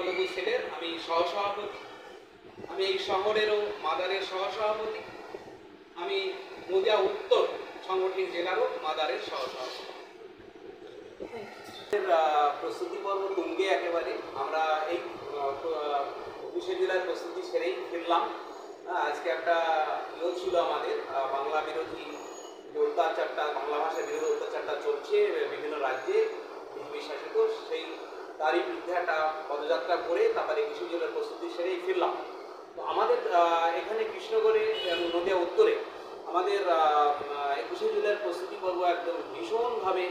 সংখ্যালঘু সেলের আমি সহসভাপতি। আমি এই শহরেরও মাদারের সহসভাপতি। আমি নদিয়া উত্তর সাংগঠনিক জেলারও মাদারের সহসভাপতি। প্রস্তুতি পর্ব তুঙ্গে একেবারে। আমরা এই 21শে জুলাইয়ের প্রস্তুতি সেরেই ফিরলাম। আজকে একটা ছিল আমাদের বাংলা বিরোধী যে অত্যাচারটা, বাংলা ভাষা বিরোধী অত্যাচারটা চলছে বিভিন্ন রাজ্যে বিজেপি শাসিত, সেই তারই বিরুদ্ধে একটা পদযাত্রা করে তারপরে 21শে জুলাইয়ের প্রস্তুতি সেরেই ফিরলাম। তো আমাদের এখানে কৃষ্ণগড়ে নদিয়া উত্তরে আমাদের 21শে জুলাইয়ের প্রস্তুতি পর্ব একদম ভীষণভাবে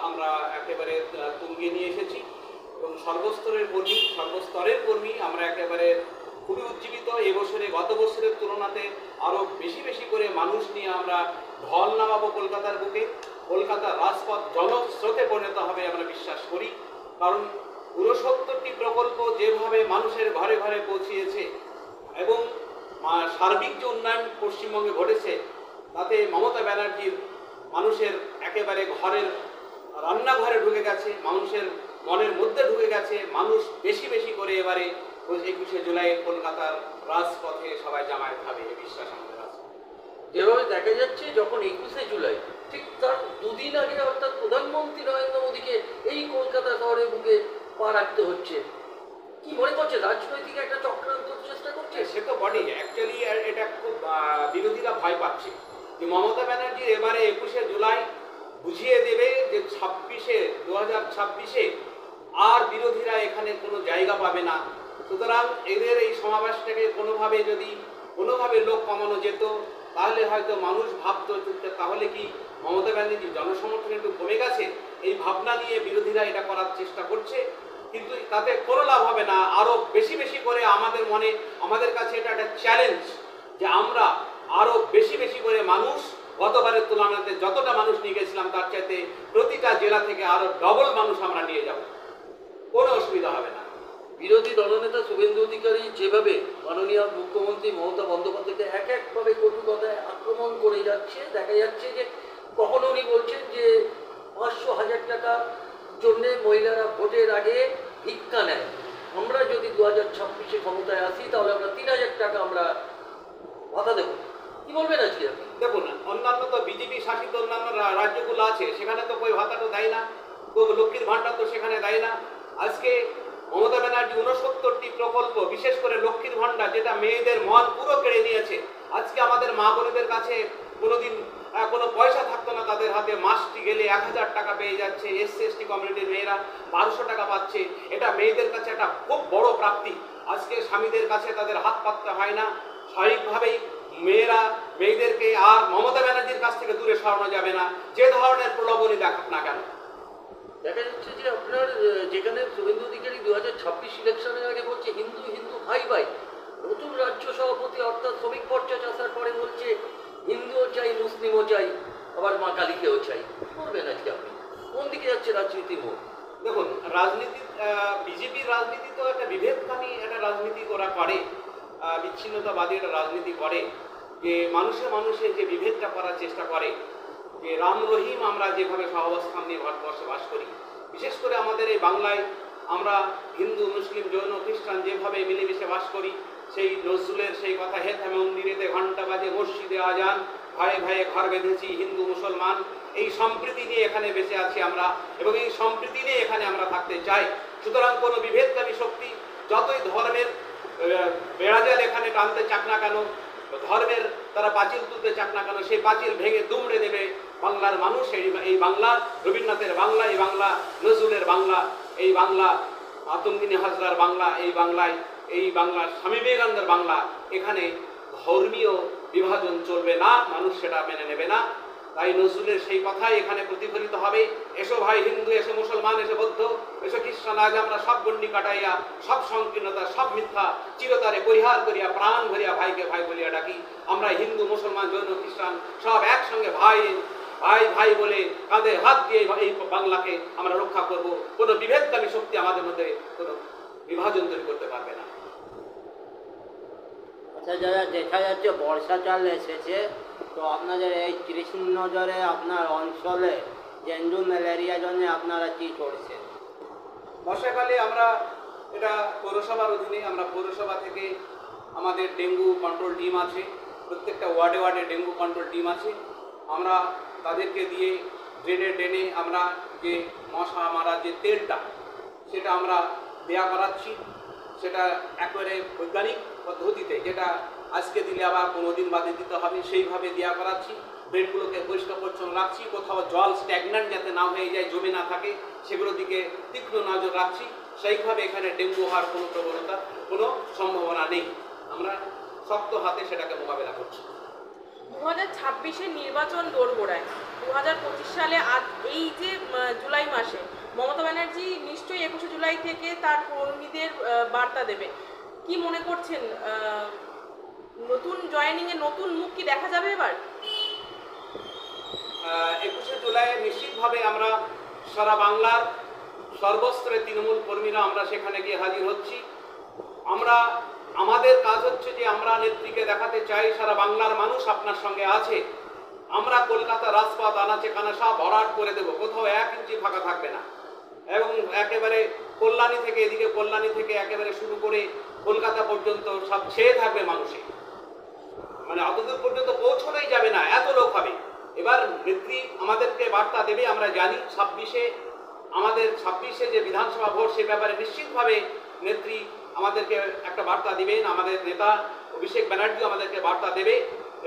আমরা একেবারে তুঙ্গে নিয়ে এসেছি এবং সর্বস্তরের কর্মী আমরা একেবারে খুবই উজ্জীবিত। এবছরে গত বছরের তুলনাতে আরও বেশি করে মানুষ নিয়ে আমরা ঢল নামাবো কলকাতার বুকে। কলকাতার রাজপথ জনস্রোতে পরিণত হবে আমরা বিশ্বাস করি, কারণ 69টি প্রকল্প যেভাবে মানুষের ঘরে ঘরে পৌঁছিয়েছে এবং সার্বিক যে উন্নয়ন পশ্চিমবঙ্গে ঘটেছে তাতে মমতা ব্যানার্জির মানুষের একেবারে ঘরের রান্নাঘরে ঢুকে গেছে, মানুষের মনের মধ্যে ঢুকে গেছে। মানুষ বেশি করে এবারে 21শে জুলাই কলকাতার রাজপথে সবাই জামায়াত হবে, এই বিশ্বাস আমাদের আছে। যেভাবে দেখা যাচ্ছে যখন 21শে জুলাই ঠিক তার দুদিন আগে অর্থাৎ প্রধানমন্ত্রী নরেন্দ্র মোদীকে এই কলকাতা শহরের বুকে পা রাখতে হচ্ছে, কি মনে করছে রাজনৈতিক একটা চক্রান্ত চেষ্টা করছে? সে তো বডি অ্যাকচুয়ালি এটা খুব বিরোধীরা ভয় পাচ্ছে যে মমতা ব্যানার্জির এবারে 21শে জুলাই বুঝিয়ে দেবে যে 2026-এ আর বিরোধীরা এখানে কোনো জায়গা পাবে না। সুতরাং এদের এই সমাবেশটাকে কোনোভাবে লোক কমানো যেত, তাহলে হয়তো মানুষ ভাবতো তাহলে কি মমতা ব্যানার্জির জনসমর্থন একটু কমে গেছে, এই ভাবনা নিয়ে বিরোধীরা এটা করার চেষ্টা করছে। কিন্তু তাতে কোনো লাভ হবে না। আরও বেশি করে আমাদের কাছে এটা একটা চ্যালেঞ্জ যে আমরা আরও বেশি করে মানুষ, গতবারের তুলনাতে যতটা মানুষ নিয়ে গেছিলাম তার চাইতে প্রতিটা জেলা থেকে আরও ডবল মানুষ আমরা নিয়ে যাব, কোনো অসুবিধা হবে না। বিরোধী দলনেতা শুভেন্দু অধিকারী যেভাবে মাননীয় মুখ্যমন্ত্রী মমতা বন্দ্যোপাধ্যায়কে একভাবে কটু কথায় আক্রমণ করে যাচ্ছে, দেখা যাচ্ছে যে কখনো উনি বলছেন যে 500,000 টাকার জন্যে মহিলারা ভোটের আগে ভিক্ষা নেয়, আমরা যদি 2026-এ ক্ষমতায় আসি তাহলে আমরা 3,000 টাকা আমরা ভাতা দেবো। কি বলবেন আজকে আপনি? দেখুন, অন্যান্য তো বিজেপি শাসিত অন্যান্য রাজ্যগুলো আছে, সেখানে তো কই ভাতাটা দেয় না, লক্ষ্মীর ভাণ্ডার তো সেখানে দেয় না। আজকে মমতা ব্যানার্জি 69টি প্রকল্প, বিশেষ করে লক্ষ্মীর ভাণ্ডার, যেটা মেয়েদের মন পুরো কেড়ে নিয়েছে। আজকে আমাদের মা বোনেদের কাছে কোনোদিন কোনো পয়সা থাকতো না তাদের হাতে, মাসটি গেলে 1000 টাকা পেয়ে যাচ্ছে। SC ST কমিউনিটির মেয়েরা 1200 টাকা পাচ্ছে। এটা মেয়েদের কাছে একটা খুব বড় প্রাপ্তি। আজকে স্বামীদের কাছে তাদের হাত পাততে হয় না। স্বাভাবিকভাবেই মেয়েদেরকে আর মমতা ব্যানার্জির কাছ থেকে দূরে সরানো যাবে না, যে ধরনের প্রলোভনই দেখাক না কেন। দেখা যাচ্ছে যে আপনার যেখানে শুভেন্দু অধিকারী 2026 ইলেকশনের আগে বলছে হিন্দু ভাই, নতুন রাজ্য সভাপতি অর্থাৎ শ্রমিক পর্চা আসার পরে বলছে হিন্দুও চাই মুসলিমও চাই, আবার মা কালীকেও চাই। করবেন আজকে আপনি কোন দিকে যাচ্ছে রাজনীতির মোড়? দেখুন, বিজেপির রাজনীতি তো একটা বিভেদকামী একটা রাজনীতি ওরা করে, বিচ্ছিন্নতাবাদী একটা রাজনীতি করে, যে মানুষে যে বিভেদটা করার চেষ্টা করে, যে রাম রহিম আমরা যেভাবে সহাবস্থান নিয়ে ভারতবর্ষে বাস করি, বিশেষ করে আমাদের এই বাংলায় আমরা হিন্দু মুসলিম জৈন খ্রিস্টান যেভাবে মিলেমিশে বাস করি, সেই নজরুলের সেই কথা, হেথা মন্দিরেতে ঘণ্টা বাজে মসজিদে আজান, ভাইয়ে ঘর বেঁধেছি হিন্দু মুসলমান, এই সম্প্রীতি নিয়ে এখানে বেঁচে আছি আমরা এবং এই সম্প্রীতি নিয়ে এখানে আমরা থাকতে চাই। সুতরাং কোনো বিভেদকারী শক্তি যতই ধর্মের বেড়াজাল এখানে টানতে চাক না কেন, ধর্মের তারা পাঁচিল তুলতে চাক না কেন, সেই পাঁচিল ভেঙে দুমড়ে দেবে বাংলার মানুষ। এই বাংলা রবীন্দ্রনাথের বাংলা, এই বাংলা নজরুলের বাংলা, এই বাংলা আতঙ্কিনী হাজরার বাংলা, এই বাংলা স্বামী বিবেকানন্দের বাংলা। এখানে ধর্মীয় বিভাজন চলবে না, মানুষ সেটা মেনে নেবে না। তাই নজরুলের সেই কথাই এখানে প্রতিফলিত হবে। এসো ভাই হিন্দু, এসো মুসলমান, এসো বৌদ্ধ, এসো খ্রিস্টান, আজ আমরা সব গণ্ডি কাটাইয়া, সব সংকীর্ণতা, সব মিথ্যা চিরতরে পরিহার করিয়া প্রাণ ভরিয়া ভাইকে ভাই বলিয়া ডাকি। আমরা হিন্দু মুসলমান জৈন খ্রিস্টান সব একসঙ্গে ভাই বলে কাঁধে হাত দিয়ে এই বাংলাকে আমরা রক্ষা করব। কোনো বিভেদকামী শক্তি আমাদের মধ্যে কোনো বিভাজন তৈরি করতে পারবে না। আচ্ছা, যারা দেখা যাচ্ছে বর্ষাকাল এসেছে, তো আপনাদের এই কৃষ্ণনগরে আপনার অঞ্চলে ডেঙ্গু ম্যালেরিয়ার জন্য আপনারা কি করছেন? বর্ষাকালে আমরা এটা পৌরসভার অধীনে। আমরা পৌরসভা থেকে আমাদের ডেঙ্গু কন্ট্রোল টিম আছে, প্রত্যেকটা ওয়ার্ডে ওয়ার্ডে ডেঙ্গু কন্ট্রোল টিম আছে। আমরা তাদেরকে দিয়ে ড্রেনে ড্রেনে আমরা যে মশা মারার যে তেলটা সেটা আমরা দেয়া করাচ্ছি, সেটা একেবারে বৈজ্ঞানিক পদ্ধতিতে, যেটা আজকে দিলে আবার 15 দিন বাদে দিতে হবে, সেইভাবে দেয়া করাচ্ছি। ড্রেনগুলোকে পরিষ্কার পরিচ্ছন্ন রাখছি, কোথাও জল স্ট্যাগন্যান্ট যাতে না হয়ে যায়, জমে না থাকে, সেগুলোর দিকে তীক্ষ্ণ নজর রাখছি। সেইভাবে এখানে ডেঙ্গু হওয়ার কোনো প্রবণতা, কোনো সম্ভাবনা নেই। আমরা শক্ত হাতে সেটাকে মোকাবেলা করছি। 2026-এর নির্বাচন দোরগোড়ায়। 2025 সালে আজ এই যে জুলাই মাসে মমতা ব্যানার্জি নিশ্চয়ই 21শে জুলাই থেকে তার কর্মীদের বার্তা দেবে। কি মনে করছেন, নতুন জয়েনিংয়ে নতুন মুখ কি দেখা যাবে এবার? 21শে জুলাই নিশ্চিতভাবে আমরা সারা বাংলার সর্বস্তরের তৃণমূল কর্মীরা আমরা সেখানে গিয়ে হাজির হচ্ছি। আমাদের কাজ হচ্ছে যে আমরা নেত্রীকে দেখাতে চাই সারা বাংলার মানুষ আপনার সঙ্গে আছে। আমরা কলকাতা রাজপথ আনাচে কানাচে ভরাট করে দেব, কোথাও 1 ইঞ্চি ফাঁকা থাকবে না। এবং একেবারে কল্যাণী থেকে, এদিকে কল্যাণী থেকে একেবারে শুরু করে কলকাতা পর্যন্ত সব ছেয়ে থাকবে মানুষে, মানে অতদূর পর্যন্ত পৌঁছানোই যাবে না, এত লোক হবে। এবার নেত্রী আমাদেরকে বার্তা দেবে, আমরা জানি। 26শে যে বিধানসভা ভোট, সে ব্যাপারে নিশ্চিতভাবে নেত্রী আমাদেরকে একটা বার্তা দিবেন। আমাদের নেতা অভিষেক ব্যানার্জি আমাদেরকে বার্তা দেবে,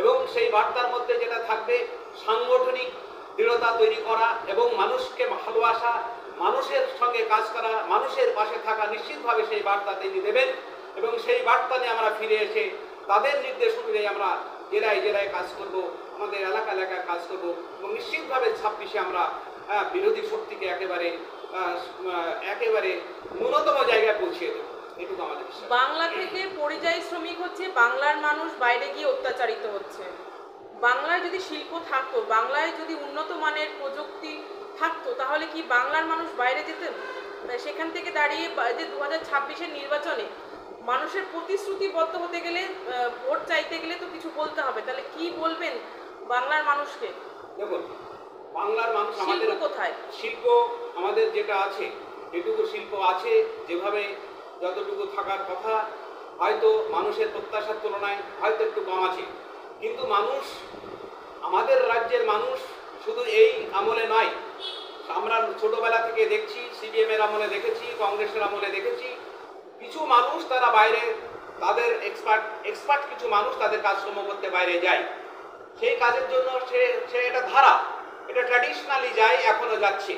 এবং সেই বার্তার মধ্যে যেটা থাকবে সাংগঠনিক দৃঢ়তা তৈরি করা এবং মানুষকে ভালোবাসা, মানুষের সঙ্গে কাজ করা, মানুষের পাশে থাকা, নিশ্চিতভাবে সেই বার্তা তিনি দেবেন। এবং সেই বার্তা নিয়ে আমরা ফিরে এসে তাদের নির্দেশ অনুযায়ী আমরা জেলায় জেলায় কাজ করব, আমাদের এলাকা এলাকায় কাজ করব, এবং নিশ্চিতভাবে 26শে আমরা বিরোধী শক্তিকে একেবারে ন্যূনতম জায়গায় পৌঁছিয়ে দেবো, এটুকু আমাদের বিশ্বাস। বাংলা থেকে পরিযায়ী শ্রমিক হচ্ছে, বাংলার মানুষ বাইরে গিয়ে অত্যাচারিত হচ্ছে। বাংলায় যদি শিল্প থাকতো, বাংলায় যদি উন্নত মানের প্রযুক্তি থাকতো, তাহলে কি বাংলার মানুষ বাইরে যেতেন? সেখান থেকে দাঁড়িয়ে যে 2026-এর নির্বাচনে মানুষের প্রতিশ্রুতিবদ্ধ হতে গেলে, ভোট চাইতে গেলে তো কিছু বলতে হবে। তাহলে কি বলবেন বাংলার মানুষকে? দেখুন, বাংলার মানুষ আমাদের কোথায় শিল্প, আমাদের যেটা আছে যেটুকু শিল্প আছে, যেভাবে যতটুকু থাকার কথা, হয়তো মানুষের প্রত্যাশার তুলনায় হয়তো একটু কম আছে। কিন্তু মানুষ, আমাদের রাজ্যের মানুষ শুধু এই আমলে নয়, আমরা ছোটবেলা থেকে দেখছি, সিপিএমের আমলে দেখেছি, কংগ্রেসের আমলে দেখেছি, কিছু মানুষ তারা বাইরে, তাদের এক্সপার্ট কিছু মানুষ তাদের কাজকর্ম করতে বাইরে যায়। সেই কাজের জন্য সে এটা ধারা, এটা ট্র্যাডিশনালি যায়, এখনো যাচ্ছে।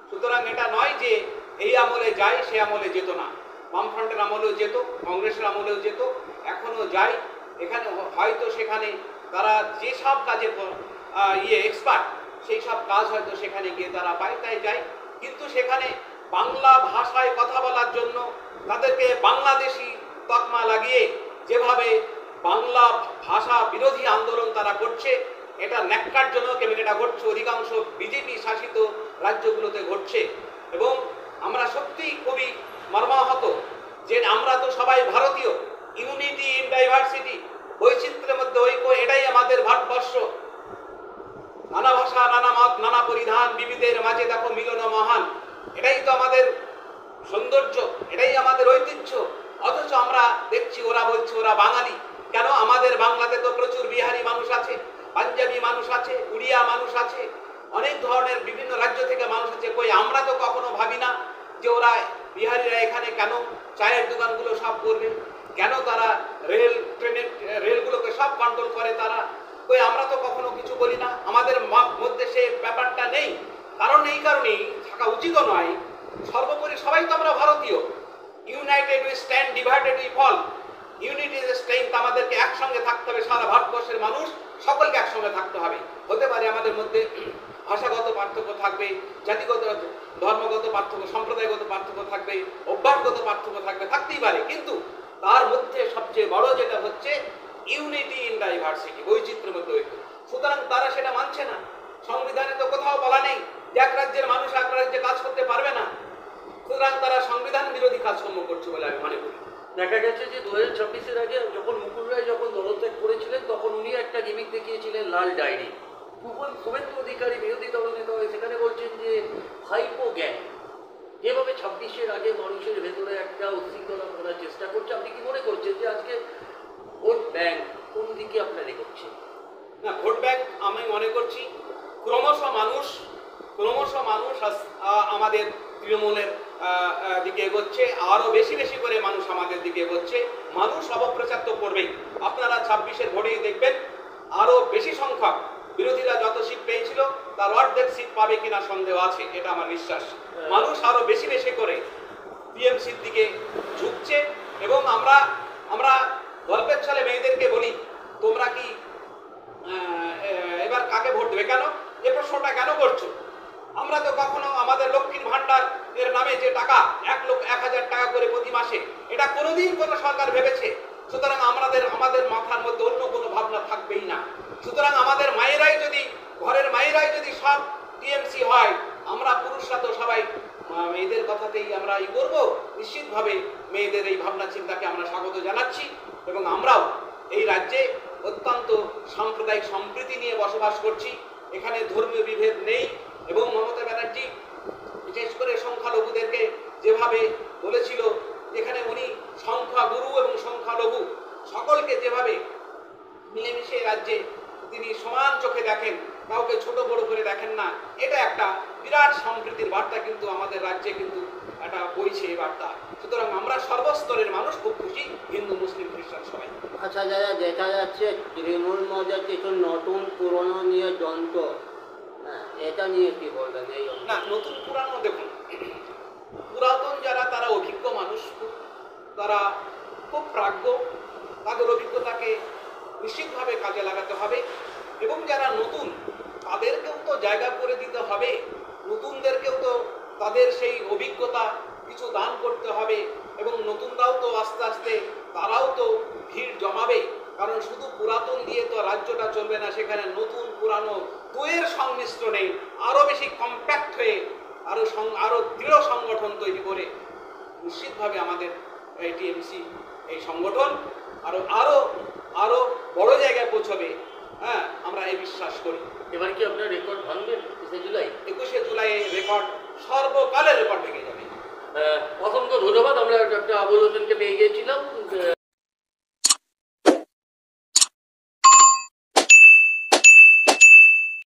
সুতরাং এটা নয় যে এই আমলে যায়, সে আমলে যেত না। বামফ্রন্টের আমলেও যেত, কংগ্রেসের আমলেও যেত, এখনো যায়। এখানে হয়তো সেখানে তারা যেসব কাজে এক্সপার্ট, সেই সব কাজ হয়তো সেখানে গিয়ে তারা পায়, তাই যায়। কিন্তু সেখানে বাংলা ভাষায় কথা বলার জন্য তাদেরকে বাংলাদেশি তকমা লাগিয়ে যেভাবে বাংলা ভাষা বিরোধী আন্দোলন তারা করছে, এটা ন্যাক্কারজনক, এবং এটা ঘটছে অধিকাংশ বিজেপি শাসিত রাজ্যগুলোতে ঘটছে। এবং আমরা সত্যিই খুবই মর্মাহত যে আমরা তো সবাই ভারতীয়, ইউনিটি ইন ডাইভার্সিটি, বৈচিত্র্যের মধ্যে ঐক্য, এটাই আমাদের ভারতবর্ষ। নানা ভাষা, নানা মত, নানা পরিধান, বিবিধের মাঝে দেখো মিলন মহান, এটাই তো আমাদের সৌন্দর্য, এটাই আমাদের ঐতিহ্য। অথচ আমরা দেখছি ওরা বলছে ওরা বাঙালি। কেন? আমাদের বাংলাতে তো প্রচুর বিহারি মানুষ আছে, পাঞ্জাবি মানুষ আছে, উড়িয়া মানুষ আছে, অনেক ধরনের বিভিন্ন রাজ্য থেকে মানুষ আছে। কই আমরা তো কখনো ভাবি না যে ওরা বিহারিরা এখানে কেন চায়ের দোকানগুলো সব করবে, কেন তারা রেলগুলোকে সব কন্ট্রোল করে তারা। কই আমরা তো কখনো কিছু বলি না, আমাদের মধ্যে সেই ব্যাপারটা নেই। কারণ এই কারণেই থাকা উচিত নয়। সর্বোপরি সবাই তো আমরা ভারতীয়। United we stand, divided we fall. Unity is strength. আমাদেরকে একসঙ্গে থাকতে হবে, সারা ভারতবর্ষের মানুষ সকলকে একসঙ্গে থাকতে হবে। হতে পারে আমাদের মধ্যে ভাষাগত পার্থক্য থাকবে, জাতিগত, ধর্মগত পার্থক্য, সম্প্রদায়গত পার্থক্য থাকবে, অভ্যাসগত পার্থক্য থাকবে, থাকতেই পারে। কিন্তু তার মধ্যে সবচেয়ে বড় যেটা হচ্ছে ইউনিটি ইন ডাইভার্সিটি, বৈচিত্র্যের মধ্যে ঐক্য। সুতরাং তারা সেটা মানছে না। সংবিধানে তো কোথাও বলা নেই যে এক রাজ্যের মানুষ এক রাজ্যে কাজ করতে পারবে না। সুতরাং তারা সংবিধান বিরোধী কাজকর্ম করছে বলে আমি মনে করি। দেখা গেছে যে 2026-এর আগে যখন মুকুল রায় যখন দলত্যাগ করেছিলেন, তখন উনি একটা গিমিক দেখিয়েছিলেন, লাল ডায়েরি। শুভেন্দু অধিকারী বিরোধী দলনেতা হয়ে সেখানে বলছেন যে ভাইপো গ্যাং, যেভাবে 26-এর আগে মানুষের ভেতরে একটা উশৃঙ্খলা করার চেষ্টা করছে, আপনি কি মনে করছেন যে আজকে ভোট ব্যাংক কোন দিকে আপনার এগোচ্ছে? না, ভোট ব্যাংক আমি মনে করছি ক্রমশ মানুষ আমাদের তৃণমূলের দিকে এগোচ্ছে, আরও বেশি বেশি করে মানুষ আমাদের দিকে এগোচ্ছে। মানুষ অপপ্রচার তো করবেই। আপনারা 26-এর ভোটেই দেখবেন আরও বেশি সংখ্যক বিরোধীরা যত সিট পেয়েছিল তার অর্ধেক সিট পাবে কিনা সন্দেহ আছে, এটা আমার বিশ্বাস। মানুষ আরও বেশি বেশি করে টিএমসির দিকে ঝুঁকছে এবং আমরা গল্পের ছলে মেয়েদেরকে বলি, তোমরা কি এবার কাকে ভোট দেবে? কেন এ প্রশ্নটা কেন করছো? আমরা তো কখনো আমাদের লক্ষ্মীর ভান্ডার এর নামে যে টাকা 1,00,000 টাকা করে প্রতি মাসে, এটা কোনোদিন কোনো সরকার ভেবেছে? সুতরাং আমাদের মাথার মধ্যে অন্য কোনো ভাবনা থাকবেই না। সুতরাং আমাদের ঘরের মায়েরাই যদি সব টিএমসি হয়, আমরা পুরুষরা তো সবাই মেয়েদের কথাতেই আমরা করবো। নিশ্চিতভাবে মেয়েদের এই ভাবনা চিন্তাকে আমরা স্বাগত জানাচ্ছি এবং আমরাও এই রাজ্যে অত্যন্ত সাম্প্রদায়িক সম্প্রীতি নিয়ে বসবাস করছি। এখানে ধর্মীয় বিভেদ নেই এবং মমতা ব্যানার্জি বিশেষ করে সংখ্যালঘুদেরকে যেভাবে বলেছিল, যেখানে উনি সংখ্যাগুরু এবং সংখ্যালঘু সকলকে যেভাবে মিলেমিশে রাজ্যে তিনি সমান চোখে দেখেন, কাউকে ছোট বড় করে দেখেন না, এটা একটা বিরাট সম্প্রীতির বার্তা কিন্তু আমাদের রাজ্যে কিন্তু একটা বইছে এই বার্তা। সুতরাং আমরা সর্বস্তরের মানুষ খুব খুশি, হিন্দু মুসলিম খ্রিস্টান সবাই। আচ্ছা দাদা, দেখা যাচ্ছে তৃণমূল মধ্যে কিছু নতুন পুরনো নিয়ে যন্ত্র, হ্যাঁ, এটা নিয়ে কি বলবেন? এই না, নতুন পুরানো দেখুন, পুরাতন যারা তারা অভিজ্ঞ মানুষ, তারা খুব প্রাজ্ঞ, তাদের অভিজ্ঞতাকে নিশ্চিতভাবে কাজে লাগাতে হবে এবং যারা নতুন তাদেরকেও তো জায়গা করে দিতে হবে, নতুনদেরকেও তো তাদের সেই অভিজ্ঞতা কিছু দান করতে হবে এবং নতুনরাও তো আস্তে আস্তে তারাও তো ভিড় জমাবে। কারণ শুধু পুরাতন দিয়ে তো রাজ্যটা চলবে না, সেখানে নতুন পুরানো দুয়ের সংমিশ্রণে আরও বেশি কম্প্যাক্ট হয়ে আরও দৃঢ় সংগঠন তৈরি করে নিশ্চিতভাবে আমাদের এই টিএমসি এই সংগঠন আরও বড় জায়গায় পৌঁছবে। হ্যাঁ, আমরা এই বিশ্বাস করি। এবার কি আপনার রেকর্ড ভাঙবেন 21শে জুলাই? 21শে জুলাই রেকর্ড, সর্বকালের রেকর্ড ভেঙে যাবে। অসংখ্য ধন্যবাদ। আমরা একটা আবলোচনা